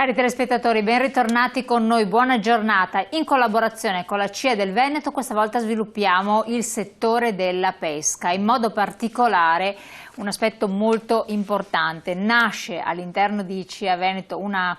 Cari telespettatori, ben ritornati con noi, buona giornata. In collaborazione con la CIA del Veneto questa volta sviluppiamo il settore della pesca, in modo particolare un aspetto molto importante. Nasce all'interno di CIA Veneto una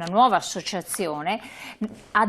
nuova associazione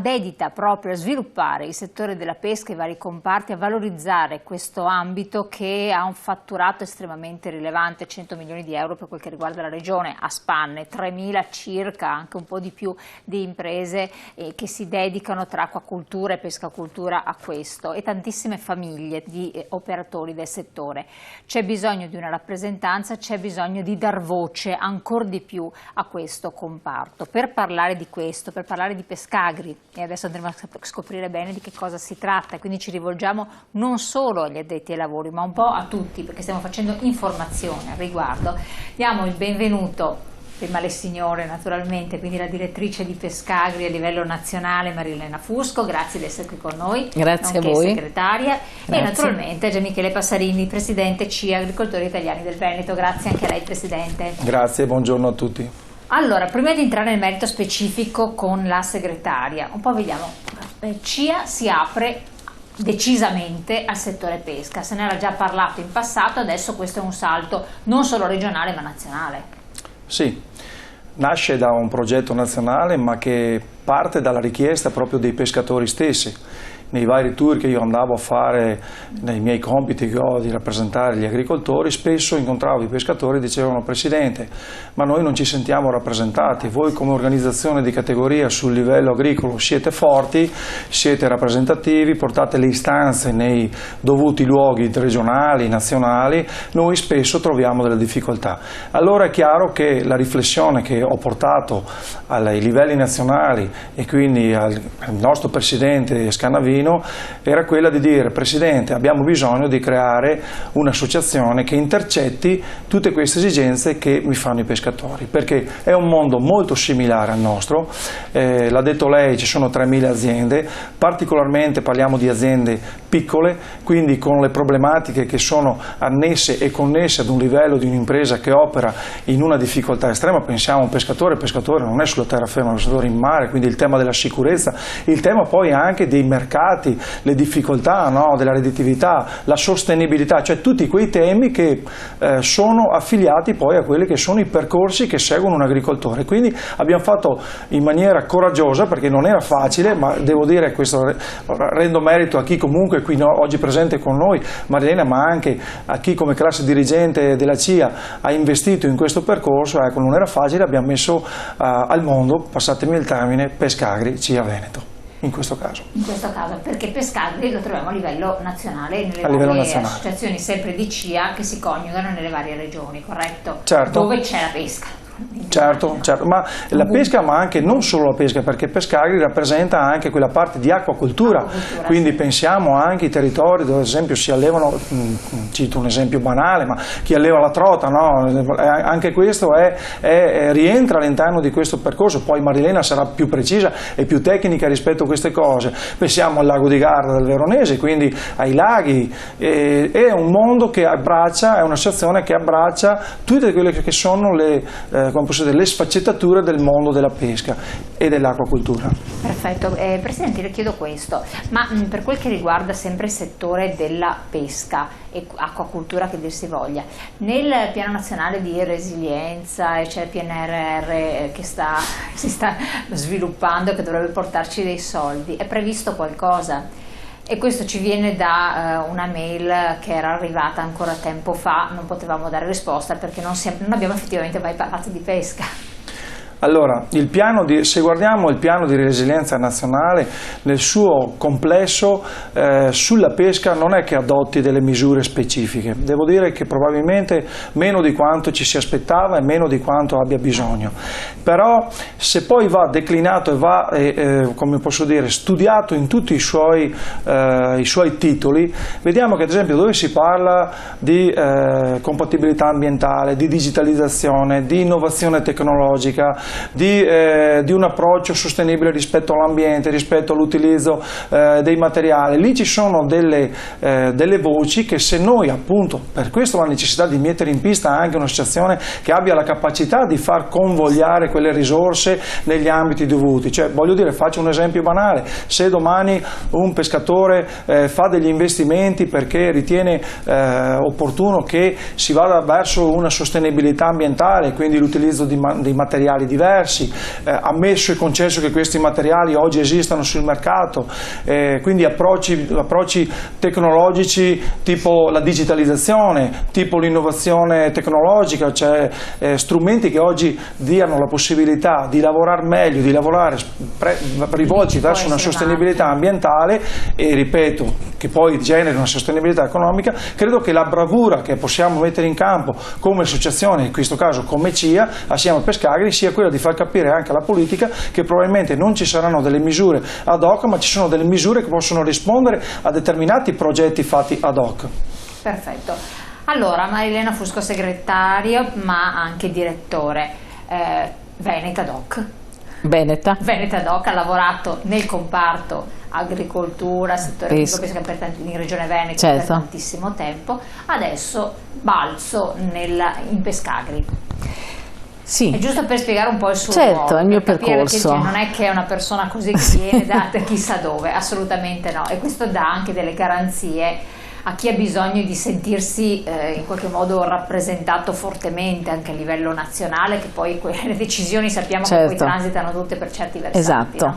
dedita proprio a sviluppare il settore della pesca e i vari comparti, a valorizzare questo ambito che ha un fatturato estremamente rilevante, 100 milioni di euro per quel che riguarda la regione, a spanne, 3.000 circa, anche un po' di più, di imprese che si dedicano tra acquacoltura e pescacoltura a questo, e tantissime famiglie di operatori del settore. C'è bisogno di una rappresentanza, c'è bisogno di dar voce ancora di più a questo comparto. Per parlare di questo, per parlare di Pescagri, e adesso andremo a scoprire bene di che cosa si tratta, quindi ci rivolgiamo non solo agli addetti ai lavori ma un po' a tutti, perché stiamo facendo informazione al riguardo. Diamo il benvenuto, prima le signore naturalmente, quindi la direttrice di Pescagri a livello nazionale Marilena Fusco, grazie di essere qui con noi, grazie a voi, segretaria, grazie. E naturalmente Gian Michele Passarini, presidente CIA Agricoltori Italiani del Veneto, grazie anche a lei presidente. Grazie, buongiorno a tutti. Allora, prima di entrare nel merito specifico con la segretaria, un po' vediamo, CIA si apre decisamente al settore pesca, se ne era già parlato in passato, adesso questo è un salto non solo regionale ma nazionale. Sì, nasce da un progetto nazionale ma che parte dalla richiesta proprio dei pescatori stessi. Nei vari tour che io andavo a fare, nei miei compiti che ho di rappresentare gli agricoltori, spesso incontravo i pescatori e dicevano: Presidente, ma noi non ci sentiamo rappresentati, voi come organizzazione di categoria sul livello agricolo siete forti, siete rappresentativi, portate le istanze nei dovuti luoghi regionali, nazionali, noi spesso troviamo delle difficoltà. Allora è chiaro che la riflessione che ho portato ai livelli nazionali e quindi al nostro Presidente Scanavino era quella di dire: Presidente, abbiamo bisogno di creare un'associazione che intercetti tutte queste esigenze che mi fanno i pescatori, perché è un mondo molto similare al nostro, l'ha detto lei, ci sono 3.000 aziende, particolarmente parliamo di aziende piccole, quindi con le problematiche che sono annesse e connesse ad un livello di un'impresa che opera in una difficoltà estrema. Pensiamo a un pescatore, il pescatore non è sulla terraferma, è un pescatore in mare, quindi il tema della sicurezza, il tema poi anche dei mercati, le difficoltà, no, della redditività, la sostenibilità, cioè tutti quei temi che sono affiliati poi a quelli che sono i percorsi che seguono un agricoltore. Quindi abbiamo fatto in maniera coraggiosa, perché non era facile, ma devo dire, questo rendo merito a chi comunque qui oggi presente con noi, Marilena, ma anche a chi come classe dirigente della CIA ha investito in questo percorso. Ecco, non era facile, abbiamo messo al mondo, passatemi il termine, Pescagri CIA Veneto. In questo caso, perché Pescagri lo troviamo a livello nazionale, nelle varie associazioni sempre di CIA che si coniugano nelle varie regioni, corretto? Certo. Dove c'è la pesca. Certo, ma la pesca, ma anche non solo la pesca, perché Pescagri rappresenta anche quella parte di acquacoltura, quindi sì. Pensiamo anche ai territori dove ad esempio si allevano, cito un esempio banale, ma chi alleva la trota, no? Anche questo rientra all'interno di questo percorso. Poi Marilena sarà più precisa e più tecnica rispetto a queste cose. Pensiamo al lago di Garda del Veronese, quindi ai laghi, è un mondo che abbraccia, è un'associazione che abbraccia tutte quelle che sono le sfaccettature del mondo della pesca e dell'acquacoltura. Perfetto, Presidente, le chiedo questo, ma per quel che riguarda sempre il settore della pesca e acquacoltura che dir si voglia, nel piano nazionale di resilienza e c'è il PNRR che si sta sviluppando, che dovrebbe portarci dei soldi, è previsto qualcosa? E questo ci viene da una mail che era arrivata ancora tempo fa, non potevamo dare risposta perché non abbiamo effettivamente mai parlato di pesca. Allora, se guardiamo il piano di resilienza nazionale nel suo complesso, sulla pesca non è che adotti delle misure specifiche. Devo dire che probabilmente meno di quanto ci si aspettava e meno di quanto abbia bisogno. Però se poi va declinato e va, come posso dire, studiato in tutti i suoi titoli, vediamo che ad esempio dove si parla di compatibilità ambientale, di digitalizzazione, di innovazione tecnologica, di un approccio sostenibile rispetto all'ambiente, rispetto all'utilizzo dei materiali. Lì ci sono delle voci che, se noi appunto, per questo la necessità di mettere in pista anche un'associazione che abbia la capacità di far convogliare quelle risorse negli ambiti dovuti. Cioè, voglio dire, faccio un esempio banale: se domani un pescatore fa degli investimenti perché ritiene opportuno che si vada verso una sostenibilità ambientale, quindi l'utilizzo di materiali diversi, ammesso e concesso che questi materiali oggi esistano sul mercato, quindi approcci tecnologici tipo la digitalizzazione, tipo l'innovazione tecnologica, cioè strumenti che oggi diano la possibilità di lavorare meglio, di lavorare rivolti verso una sostenibilità ambientale e, ripeto, che poi generi una sostenibilità economica. Credo che la bravura che possiamo mettere in campo come associazione, in questo caso come CIA, assieme a Pescagri, sia quella di far capire anche alla politica che probabilmente non ci saranno delle misure ad hoc, ma ci sono delle misure che possono rispondere a determinati progetti fatti ad hoc. Perfetto. Allora, Marilena Fusco, segretaria ma anche direttore, Veneta Doc. Veneta Doc ha lavorato nel comparto agricoltura, settore pesca in Regione Veneto, certo, per tantissimo tempo. Adesso balzo in Pescagri. Sì. È giusto per spiegare un po' il suo ruolo, il mio percorso. Che non è che è una persona così che viene da chissà dove, assolutamente no. E questo dà anche delle garanzie a chi ha bisogno di sentirsi in qualche modo rappresentato fortemente anche a livello nazionale, che poi le decisioni sappiamo, certo, che poi transitano tutte per certi versanti. Esatto. No?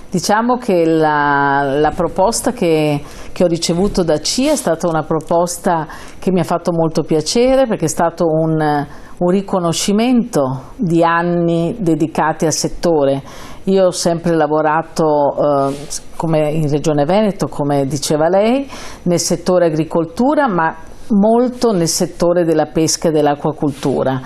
Diciamo che la proposta che ho ricevuto da CIA è stata una proposta che mi ha fatto molto piacere, perché è stato un riconoscimento di anni dedicati al settore. Io ho sempre lavorato come in Regione Veneto, come diceva lei, nel settore agricoltura, ma molto nel settore della pesca e dell'acquacultura.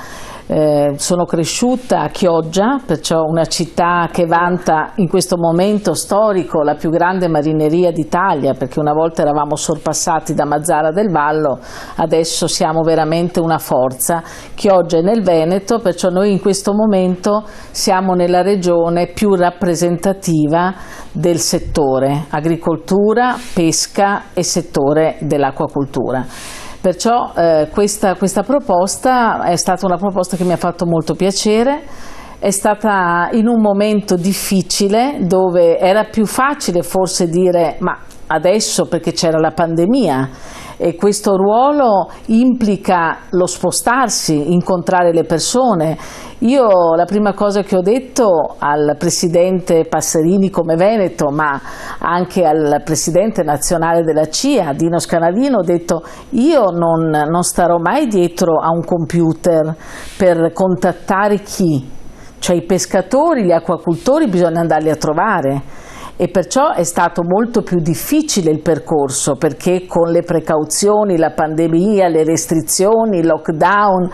Sono cresciuta a Chioggia, perciò una città che vanta in questo momento storico la più grande marineria d'Italia, perché una volta eravamo sorpassati da Mazara del Vallo, adesso siamo veramente una forza. Chioggia è nel Veneto, perciò noi in questo momento siamo nella regione più rappresentativa del settore agricoltura, pesca e settore dell'acquacultura. Perciò questa proposta è stata una proposta che mi ha fatto molto piacere, è stata in un momento difficile dove era più facile forse dire ma adesso, perché c'era la pandemia e questo ruolo implica lo spostarsi, incontrare le persone. Io la prima cosa che ho detto al presidente Passerini come Veneto, ma anche al presidente nazionale della CIA, Dino Scanavino, ho detto: io non starò mai dietro a un computer per contattare chi? Cioè i pescatori, gli acquacultori bisogna andarli a trovare. E perciò è stato molto più difficile il percorso, perché con le precauzioni, la pandemia, le restrizioni, il lockdown,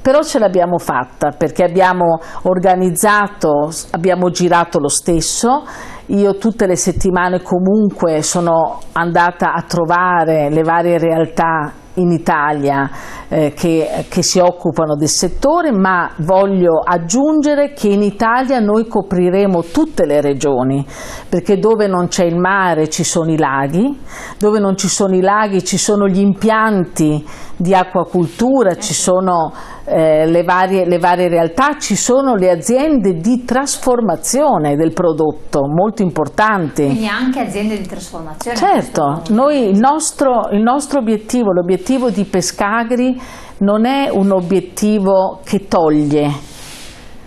però ce l'abbiamo fatta, perché abbiamo organizzato, abbiamo girato lo stesso. Io tutte le settimane comunque sono andata a trovare le varie realtà in Italia che si occupano del settore, ma voglio aggiungere che in Italia noi copriremo tutte le regioni, perché dove non c'è il mare ci sono i laghi, dove non ci sono i laghi ci sono gli impianti di acquacultura, ci sono le varie realtà, ci sono le aziende di trasformazione del prodotto molto importanti. Quindi anche aziende di trasformazione? Certo, noi il nostro obiettivo, l'obiettivo di Pescagri non è un obiettivo che toglie,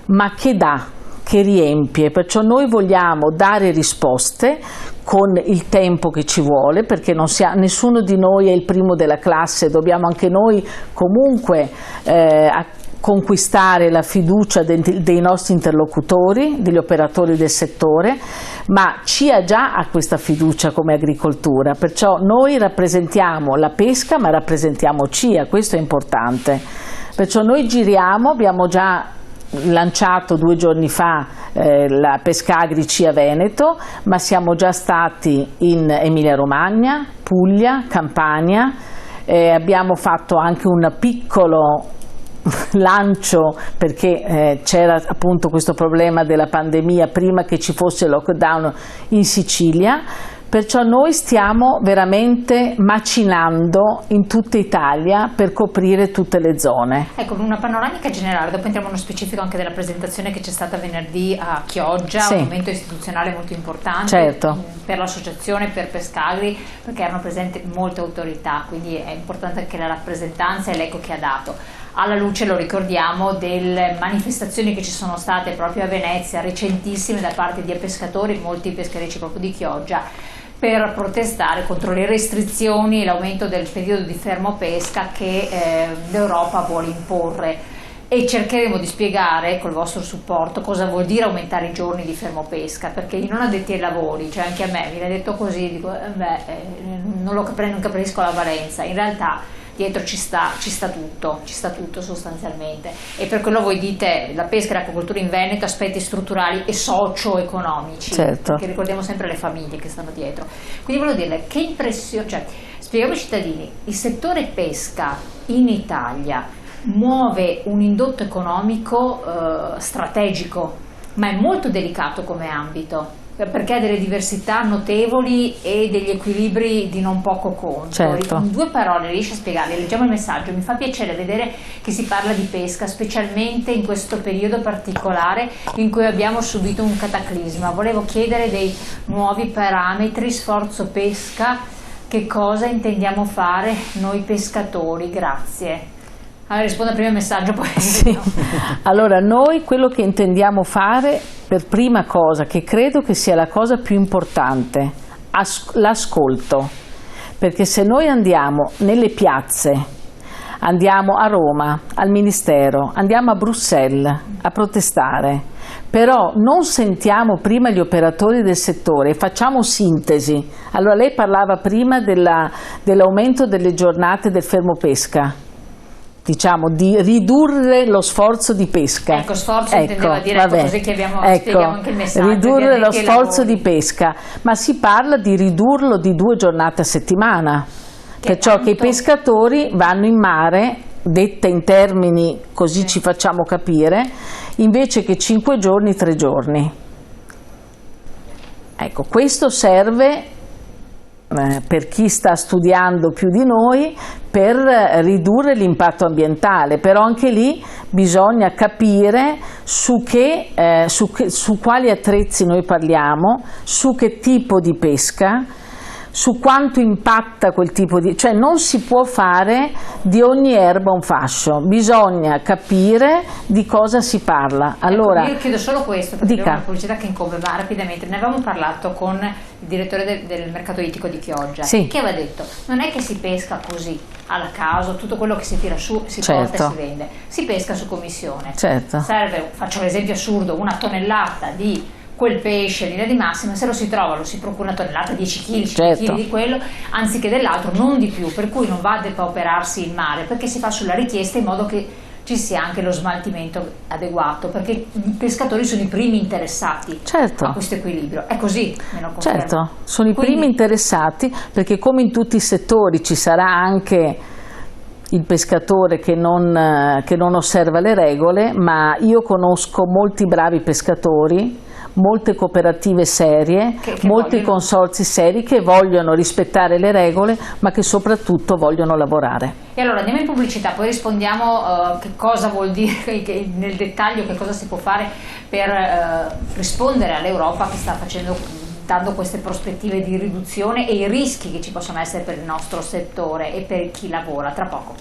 ma che dà, che riempie, perciò noi vogliamo dare risposte con il tempo che ci vuole, perché nessuno di noi è il primo della classe, dobbiamo anche noi comunque conquistare la fiducia dei nostri interlocutori, degli operatori del settore, ma CIA già ha questa fiducia come agricoltura, perciò noi rappresentiamo la pesca ma rappresentiamo CIA, questo è importante. Perciò noi giriamo, abbiamo già lanciato 2 giorni fa la Pescagri CIA Veneto, ma siamo già stati in Emilia Romagna, Puglia, Campania, abbiamo fatto anche un piccolo lancio perché c'era appunto questo problema della pandemia prima che ci fosse il lockdown in Sicilia. Perciò noi stiamo veramente macinando in tutta Italia per coprire tutte le zone. Ecco, una panoramica generale, dopo entriamo nello specifico anche della presentazione che c'è stata venerdì a Chioggia, sì. Un momento istituzionale molto importante, certo, per l'associazione, per Pescagri, perché erano presenti molte autorità, quindi è importante anche la rappresentanza e l'eco che ha dato. Alla luce, lo ricordiamo, delle manifestazioni che ci sono state proprio a Venezia, recentissime, da parte di pescatori, molti pescherecci proprio di Chioggia, per protestare contro le restrizioni e l'aumento del periodo di fermo pesca che l'Europa vuole imporre, e cercheremo di spiegare col vostro supporto cosa vuol dire aumentare i giorni di fermo pesca, perché i non addetti ai lavori, cioè anche a me viene detto così, dico non capisco la valenza, in realtà dietro ci sta tutto sostanzialmente, e per quello voi dite la pesca e l'acquacoltura in Veneto aspetti strutturali e socio-economici, certo, perché ricordiamo sempre le famiglie che stanno dietro. Quindi volevo dirle, che impressione, cioè spieghiamo ai cittadini, il settore pesca in Italia muove un indotto economico strategico, ma è molto delicato come ambito, perché ha delle diversità notevoli e degli equilibri di non poco conto. Certo. In due parole riesci a spiegarle? Leggiamo il messaggio. Mi fa piacere vedere che si parla di pesca, specialmente in questo periodo particolare in cui abbiamo subito un cataclisma. Volevo chiedere dei nuovi parametri, sforzo pesca, che cosa intendiamo fare noi pescatori? Grazie. Allora, rispondo al primo messaggio, poi sì. Allora, noi quello che intendiamo fare per prima cosa, che credo che sia la cosa più importante, l'ascolto, perché se noi andiamo nelle piazze, andiamo a Roma, al Ministero, andiamo a Bruxelles a protestare, però non sentiamo prima gli operatori del settore, facciamo sintesi. Allora, lei parlava prima dell'aumento delle giornate del fermo pesca, diciamo di ridurre lo sforzo di pesca. Ecco, sforzo intendeva dire, così che spieghiamo anche il messaggio. Ridurre lo sforzo di pesca, ma si parla di ridurlo di 2 giornate a settimana, perciò che i pescatori vanno in mare, detta in termini così ci facciamo capire, invece che 5 giorni, 3 giorni. Ecco, questo serve per chi sta studiando più di noi per ridurre l'impatto ambientale, però anche lì bisogna capire su quali attrezzi noi parliamo, su che tipo di pesca, su quanto impatta quel tipo di... cioè non si può fare di ogni erba un fascio, bisogna capire di cosa si parla. Allora, ecco, io chiedo solo questo, perché abbiamo una pubblicità che incombe, ma rapidamente, ne avevamo parlato con il direttore del mercato ittico di Chioggia, sì, che aveva detto, non è che si pesca così, alla caso, tutto quello che si tira su si certo, porta e si vende, si pesca su commissione. Certo. Serve, faccio l'esempio assurdo, una tonnellata di quel pesce, linea di massima, se lo si trova, lo si procura una tonnellata, 10 kg, 5 certo, kg di quello, anziché dell'altro, non di più, per cui non va a depauperarsi il mare, perché si fa sulla richiesta in modo che ci sia anche lo smaltimento adeguato, perché i pescatori sono i primi interessati, certo, a questo equilibrio. È così, me lo confermo. Certo, sono i primi interessati, perché come in tutti i settori ci sarà anche il pescatore che non osserva le regole, ma io conosco molti bravi pescatori, molte cooperative serie, molti consorzi seri che vogliono rispettare le regole, ma che soprattutto vogliono lavorare. E allora andiamo in pubblicità, poi rispondiamo che cosa vuol dire nel dettaglio, che cosa si può fare per rispondere all'Europa che sta dando queste prospettive di riduzione e i rischi che ci possono essere per il nostro settore e per chi lavora. Tra poco.